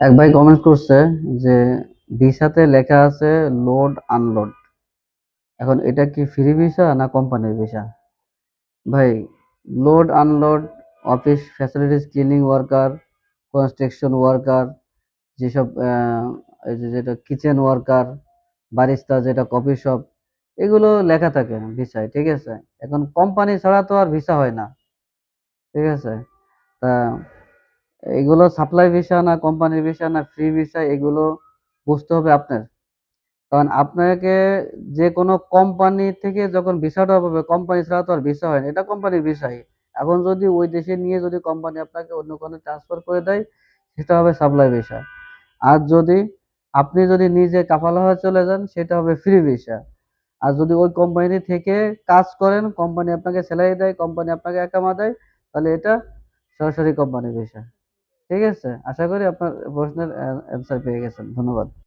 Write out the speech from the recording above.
এক ভাই কমেন্ট করছে যে ভিসাতে লেখা আছে লোড আনলোড। এখন এটা কি ফ্রি ভিসা না কোম্পানির ভিসা? ভাই, load unload, office facilities, cleaning worker, construction worker, যেসব এই যে যেটা কিচেন ওয়ার্কার, বারিস্তা, যেটা কফি শপ, এগুলো লেখা থাকে ভিসায়, ঠিক আছে? এখন কোম্পানি ছাড়া তো আর ভিসা হয় না, ঠিক আছে? তা এগুলো সাপ্লাই ভিসা না কোম্পানির ভিসা না ফ্রি ভিসা, এগুলো বুঝতে হবে আপনার। কারণ আপনাকে যে কোনো কোম্পানি থেকে যখন ভিসাটা পাবে, কোম্পানি ছাড়া তো আর ভিসা হয় না, এটা কোম্পানির ভিসাই। এখন যদি ওই দেশে নিয়ে যদি কোম্পানি আপনাকে অন্য কোনো ট্রান্সফার করে দেয়, সেটা হবে সাপ্লাই ভিসা। আর যদি আপনি যদি নিজে কাফালা হয়ে চলে যান, সেটা হবে ফ্রি ভিসা। আর যদি ওই কোম্পানি থেকে কাজ করেন, কোম্পানি আপনাকে স্যালারি দেয়, কোম্পানি আপনাকে একামা দেয়, তাহলে এটা সরাসরি কোম্পানির ভিসা। ঠিক আছে? আশা করি আপনার প্রশ্নের অ্যান্সার পেয়ে গেছেন। ধন্যবাদ।